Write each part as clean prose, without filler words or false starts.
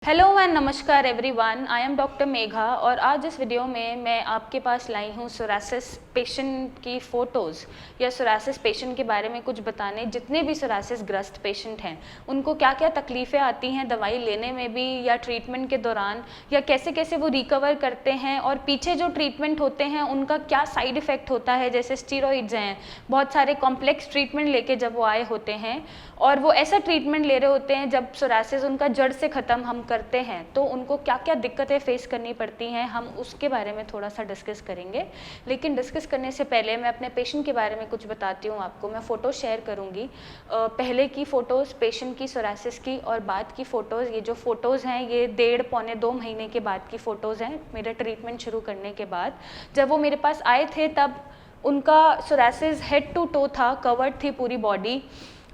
Hello and नमस्कार everyone, I am doctor Megha और आज इस वीडियो में मैं आपके पास लाई हूँ सोरासिस पेशेंट की फ़ोटोज़ या सोरासिस पेशेंट के बारे में कुछ बताने। जितने भी सोरासिस ग्रस्त पेशेंट हैं उनको क्या क्या तकलीफ़ें आती हैं दवाई लेने में भी या ट्रीटमेंट के दौरान, या कैसे कैसे वो रिकवर करते हैं और पीछे जो ट्रीटमेंट होते हैं उनका क्या साइड इफ़ेक्ट होता है। जैसे स्टीरॉइड्स हैं, बहुत सारे कॉम्प्लेक्स ट्रीटमेंट लेके जब वो आए होते हैं और वो ऐसा ट्रीटमेंट ले रहे होते हैं जब सोरासिस उनका जड़ से ख़त्म हम करते हैं तो उनको क्या क्या दिक्कतें फेस करनी पड़ती हैं, हम उसके बारे में थोड़ा सा डिस्कस करेंगे। लेकिन डिस्कस करने से पहले मैं अपने पेशेंट के बारे में कुछ बताती हूँ आपको। मैं फ़ोटो शेयर करूँगी, पहले की फ़ोटोज़ पेशेंट की सोरासिस की और बाद की फ़ोटोज़। ये जो फ़ोटोज़ हैं ये 1.5-2 महीने के बाद की फ़ोटोज़ हैं, मेरा ट्रीटमेंट शुरू करने के बाद। जब वो मेरे पास आए थे तब उनका सोरासिस हेड टू टो था, कवर्ड थी पूरी बॉडी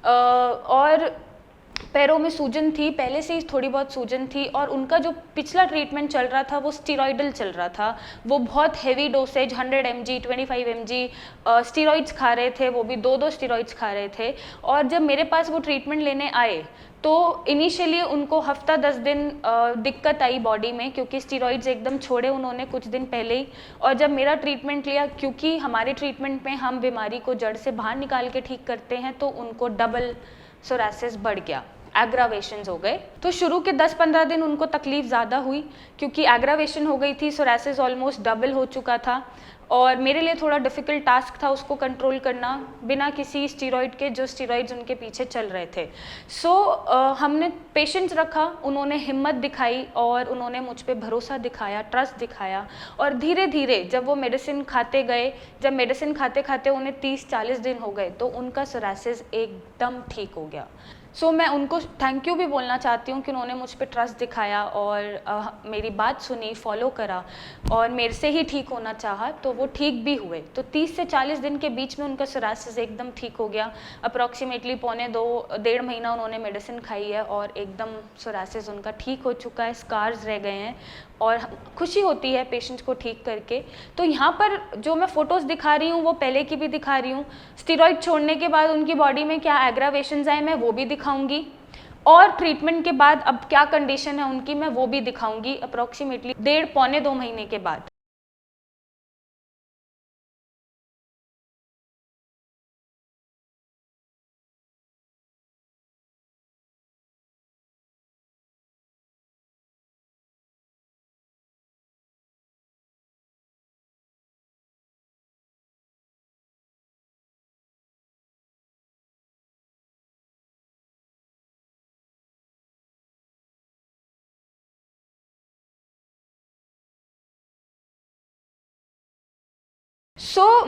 और पैरों में सूजन थी, पहले से ही थोड़ी बहुत सूजन थी और उनका जो पिछला ट्रीटमेंट चल रहा था वो स्टीरॉयडल चल रहा था। वो बहुत heavy dosage 100 mg 25 mg steroids खा रहे थे, वो भी दो स्टीरॉइड्स खा रहे थे। और जब मेरे पास वो ट्रीटमेंट लेने आए तो इनिशियली उनको हफ्ता 10 दिन दिक्कत आई बॉडी में, क्योंकि स्टीरॉइड्स एकदम छोड़े उन्होंने कुछ दिन पहले ही। और जब मेरा ट्रीटमेंट लिया, क्योंकि हमारे ट्रीटमेंट में हम बीमारी को जड़ से बाहर निकाल के ठीक करते हैं, तो उनको डबल सोरासिस बढ़ गया, एग्रावेशंस हो गए। तो शुरू के 10-15 दिन उनको तकलीफ ज़्यादा हुई क्योंकि एग्रावेशन हो गई थी, सोरासिस ऑलमोस्ट डबल हो चुका था और मेरे लिए थोड़ा डिफ़िकल्ट टास्क था उसको कंट्रोल करना बिना किसी स्टीरॉइड के, जो स्टीरॉइड्स उनके पीछे चल रहे थे। हमने पेशेंस रखा, उन्होंने हिम्मत दिखाई और उन्होंने मुझ पे भरोसा दिखाया, ट्रस्ट दिखाया। और धीरे धीरे जब वो मेडिसिन खाते गए, जब मेडिसिन खाते खाते उन्हें 30-40 दिन हो गए तो उनका सोरासिस एकदम ठीक हो गया। मैं उनको थैंक यू भी बोलना चाहती हूँ कि उन्होंने मुझ पे ट्रस्ट दिखाया और मेरी बात सुनी, फॉलो करा और मेरे से ही ठीक होना चाहा, तो वो ठीक भी हुए। तो 30 से 40 दिन के बीच में उनका सोरासिस एकदम ठीक हो गया। अप्रॉक्सीमेटली 1.5 महीना उन्होंने मेडिसिन खाई है और एकदम सोरासिस उनका ठीक हो चुका है, स्कार्स रह गए हैं और खुशी होती है पेशेंट को ठीक करके। तो यहाँ पर जो मैं फ़ोटोज़ दिखा रही हूँ वो पहले की भी दिखा रही हूँ। स्टीरॉइड छोड़ने के बाद उनकी बॉडी में क्या एग्रावेशंस आए मैं वो भी दिखाऊंगी और ट्रीटमेंट के बाद अब क्या कंडीशन है उनकी मैं वो भी दिखाऊंगी, अप्रॉक्सीमेटली 1.5-2 महीने के बाद।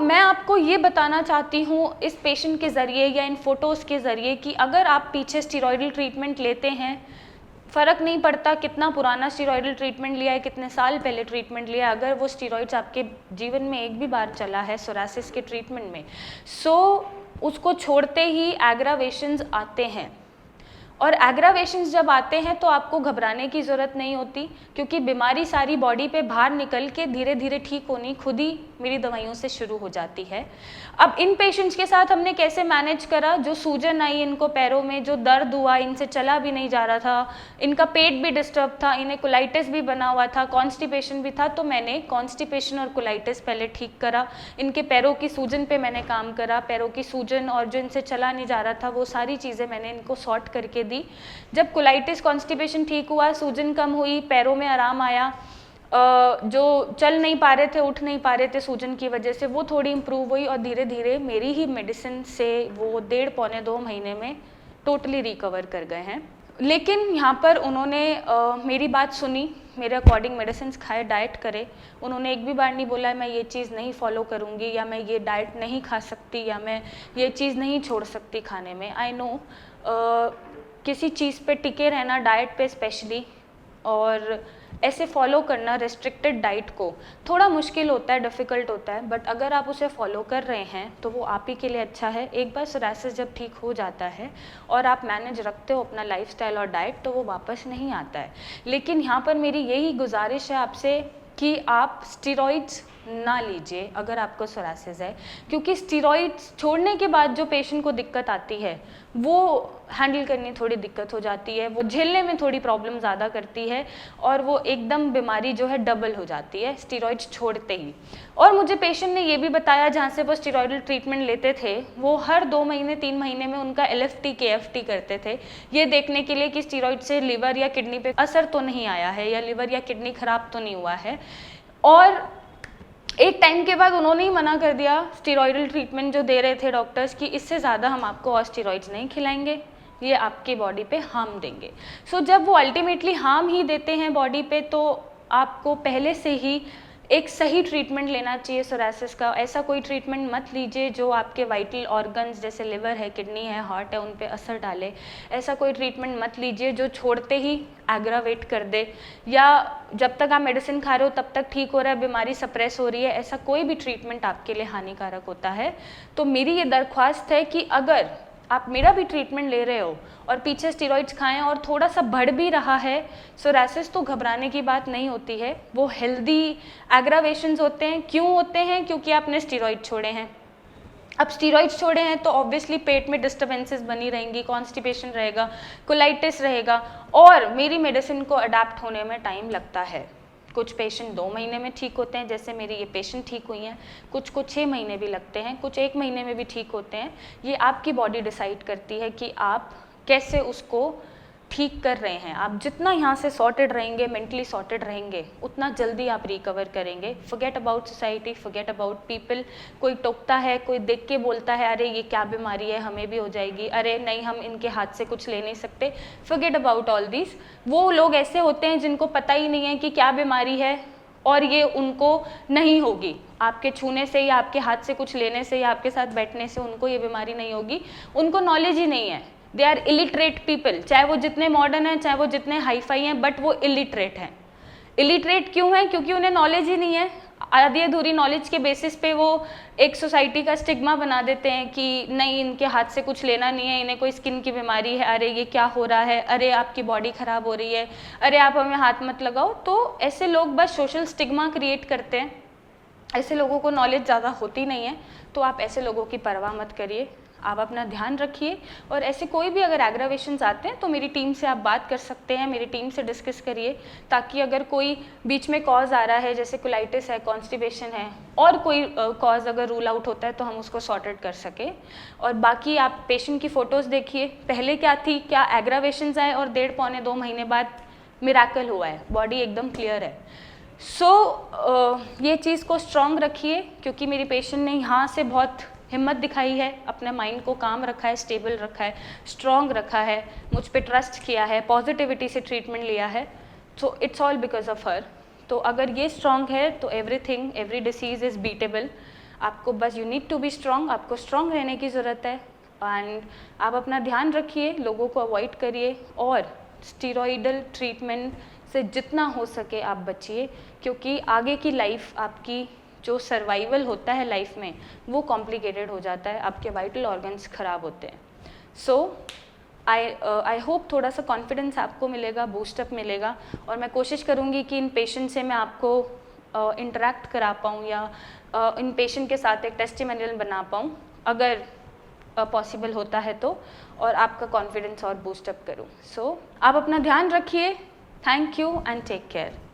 मैं आपको ये बताना चाहती हूँ इस पेशेंट के ज़रिए या इन फ़ोटोज़ के ज़रिए कि अगर आप पीछे स्टीरॉयडल ट्रीटमेंट लेते हैं, फ़र्क नहीं पड़ता कितना पुराना स्टीरॉयडल ट्रीटमेंट लिया है, कितने साल पहले ट्रीटमेंट लिया है, अगर वो स्टीरॉइड्स आपके जीवन में एक भी बार चला है सोरासिस के ट्रीटमेंट में, उसको छोड़ते ही एग्रावेशंस आते हैं। और एग्रावेशंस जब आते हैं तो आपको घबराने की ज़रूरत नहीं होती, क्योंकि बीमारी सारी बॉडी पे बाहर निकल के धीरे धीरे ठीक होनी खुद ही मेरी दवाइयों से शुरू हो जाती है। अब इन पेशेंट्स के साथ हमने कैसे मैनेज करा, जो सूजन आई इनको पैरों में, जो दर्द हुआ, इनसे चला भी नहीं जा रहा था, इनका पेट भी डिस्टर्ब था, इन्हें कोलाइटिस भी बना हुआ था, कॉन्स्टिपेशन भी था, तो मैंने कॉन्स्टिपेशन और कोलाइटिस पहले ठीक करा। इनके पैरों की सूजन पे मैंने काम करा, पैरों की सूजन और जो इनसे चला नहीं जा रहा था वो सारी चीज़ें मैंने इनको सॉर्ट करके दी। जब कोलाइटिस कॉन्स्टिपेशन ठीक हुआ, सूजन कम हुई, पैरों में आराम आया, जो चल नहीं पा रहे थे, उठ नहीं पा रहे थे सूजन की वजह से, वो थोड़ी इम्प्रूव हुई और धीरे धीरे मेरी ही मेडिसिन से वो 1.5-2 महीने में टोटली रिकवर कर गए हैं। लेकिन यहाँ पर उन्होंने मेरी बात सुनी, मेरे अकॉर्डिंग मेडिसिन खाए, डाइट करे। उन्होंने एक भी बार नहीं बोला मैं ये चीज़ नहीं फॉलो करूँगी या मैं ये डाइट नहीं खा सकती या मैं ये चीज़ नहीं छोड़ सकती खाने में। आई नो किसी चीज़ पे टिके रहना, डाइट पे स्पेशली, और ऐसे फॉलो करना रेस्ट्रिक्टेड डाइट को थोड़ा मुश्किल होता है, डिफ़िकल्ट होता है, बट अगर आप उसे फॉलो कर रहे हैं तो वो आप ही के लिए अच्छा है। एक बार सोरासिस जब ठीक हो जाता है और आप मैनेज रखते हो अपना लाइफस्टाइल और डाइट, तो वो वापस नहीं आता है। लेकिन यहाँ पर मेरी यही गुजारिश है आपसे कि आप स्टीरॉइड्स ना लीजिए अगर आपको सोरासिस है, क्योंकि स्टेरॉइड्स छोड़ने के बाद जो पेशेंट को दिक्कत आती है वो हैंडल करनी थोड़ी दिक्कत हो जाती है, वो झेलने में थोड़ी प्रॉब्लम ज़्यादा करती है और वो एकदम बीमारी जो है डबल हो जाती है स्टेरॉइड्स छोड़ते ही। और मुझे पेशेंट ने ये भी बताया, जहाँ से वो स्टेरॉइडल ट्रीटमेंट लेते थे वो हर 2 महीने 3 महीने में उनका LFT KFT करते थे, ये देखने के लिए कि स्टेरॉइड से लिवर या किडनी पे असर तो नहीं आया है या लिवर या किडनी खराब तो नहीं हुआ है। और एक टाइम के बाद उन्होंने ही मना कर दिया, स्टेरॉइडल ट्रीटमेंट जो दे रहे थे डॉक्टर्स की, इससे ज़्यादा हम आपको और स्टेरॉइड्स नहीं खिलाएंगे, ये आपकी बॉडी पे हार्म देंगे। सो जब वो अल्टीमेटली हार्म ही देते हैं बॉडी पे, तो आपको पहले से ही एक सही ट्रीटमेंट लेना चाहिए सोरासिस का। ऐसा कोई ट्रीटमेंट मत लीजिए जो आपके वाइटल ऑर्गन्स जैसे लिवर है, किडनी है, हार्ट है, उन पे असर डाले। ऐसा कोई ट्रीटमेंट मत लीजिए जो छोड़ते ही एग्रावेट कर दे, या जब तक आप मेडिसिन खा रहे हो तब तक ठीक हो रहा है, बीमारी सप्रेस हो रही है, ऐसा कोई भी ट्रीटमेंट आपके लिए हानिकारक होता है। तो मेरी ये दरख्वास्त है कि अगर आप मेरा भी ट्रीटमेंट ले रहे हो और पीछे स्टेरॉइड्स खाएं और थोड़ा सा बढ़ भी रहा है, सोरासिस तो घबराने की बात नहीं होती है, वो हेल्दी एग्रावेशंस होते हैं। क्यों होते हैं? क्योंकि आपने स्टेरॉइड छोड़े हैं। अब स्टेरॉइड्स छोड़े हैं तो ऑब्वियसली पेट में डिस्टर्बेंसेस बनी रहेंगी, कॉन्स्टिपेशन रहेगा, कोलाइटिस रहेगा, और मेरी मेडिसिन को अडेप्ट होने में टाइम लगता है। कुछ पेशेंट 2 महीने में ठीक होते हैं, जैसे मेरी ये पेशेंट ठीक हुई हैं, कुछ 6 महीने भी लगते हैं, कुछ 1 महीने में भी ठीक होते हैं। ये आपकी बॉडी डिसाइड करती है कि आप कैसे उसको ठीक कर रहे हैं। आप जितना यहाँ से सॉर्टेड रहेंगे, मेंटली सॉर्टेड रहेंगे, उतना जल्दी आप रिकवर करेंगे। Forget about society, forget about people. कोई टोकता है, कोई देख के बोलता है अरे ये क्या बीमारी है, हमें भी हो जाएगी, अरे नहीं हम इनके हाथ से कुछ ले नहीं सकते। Forget about all this. वो लोग ऐसे होते हैं जिनको पता ही नहीं है कि क्या बीमारी है और ये उनको नहीं होगी। आपके छूने से या आपके हाथ से कुछ लेने से या आपके साथ बैठने से उनको ये बीमारी नहीं होगी, उनको नॉलेज ही नहीं है। दे आर इलिटरेट पीपल, चाहे वो जितने मॉडर्न हैं, चाहे वो जितने हाईफाई हैं, बट वो इलिटरेट हैं। इलिटरेट क्यों है? क्योंकि उन्हें नॉलेज ही नहीं है। आधी अधूरी नॉलेज के बेसिस पे वो एक सोसाइटी का स्टिग्मा बना देते हैं कि नहीं इनके हाथ से कुछ लेना नहीं है, इन्हें कोई स्किन की बीमारी है, अरे ये क्या हो रहा है, अरे आपकी बॉडी खराब हो रही है, अरे आप हमें हाथ मत लगाओ। तो ऐसे लोग बस सोशल स्टिग्मा क्रिएट करते हैं। ऐसे लोगों को नॉलेज ज़्यादा होती नहीं है, तो आप ऐसे लोगों की परवाह मत करिए, आप अपना ध्यान रखिए। और ऐसे कोई भी अगर एग्रावेशंस आते हैं तो मेरी टीम से आप बात कर सकते हैं, मेरी टीम से डिस्कस करिए, ताकि अगर कोई बीच में कॉज आ रहा है जैसे कोलाइटिस है, कॉन्स्टिपेशन है, और कोई कॉज अगर रूल आउट होता है तो हम उसको सॉर्टेड कर सके। और बाकी आप पेशेंट की फ़ोटोज़ देखिए, पहले क्या थी, क्या एग्रावेशंस आए और 1.5 पौने 2 महीने बाद मिराकल हुआ है, बॉडी एकदम क्लियर है। ये चीज़ को स्ट्रॉन्ग रखिए, क्योंकि मेरी पेशेंट ने यहाँ से बहुत हिम्मत दिखाई है, अपने माइंड को काम रखा है, स्टेबल रखा है, स्ट्रॉन्ग रखा है, मुझ पे ट्रस्ट किया है, पॉजिटिविटी से ट्रीटमेंट लिया है। So it's all because of her. तो अगर ये स्ट्रॉन्ग है तो everything, every disease is beatable. आपको बस you need to be strong, आपको स्ट्रॉन्ग रहने की ज़रूरत है। एंड आप अपना ध्यान रखिए, लोगों को अवॉइड करिए, और स्टीरॉइडल ट्रीटमेंट से जितना हो सके आप बचिए, क्योंकि आगे की लाइफ आपकी जो सर्वाइवल होता है लाइफ में वो कॉम्प्लिकेटेड हो जाता है, आपके वाइटल ऑर्गन्स ख़राब होते हैं। सो आई होप थोड़ा सा कॉन्फिडेंस आपको मिलेगा, बूस्टअप मिलेगा, और मैं कोशिश करूँगी कि इन पेशेंट से मैं आपको इंटरेक्ट करा पाऊँ या इन पेशेंट के साथ एक टेस्टिमोनियल बना पाऊँ, अगर पॉसिबल होता है तो, और आपका कॉन्फिडेंस और बूस्टअप करूँ। सो आप अपना ध्यान रखिए। Thank you and take care.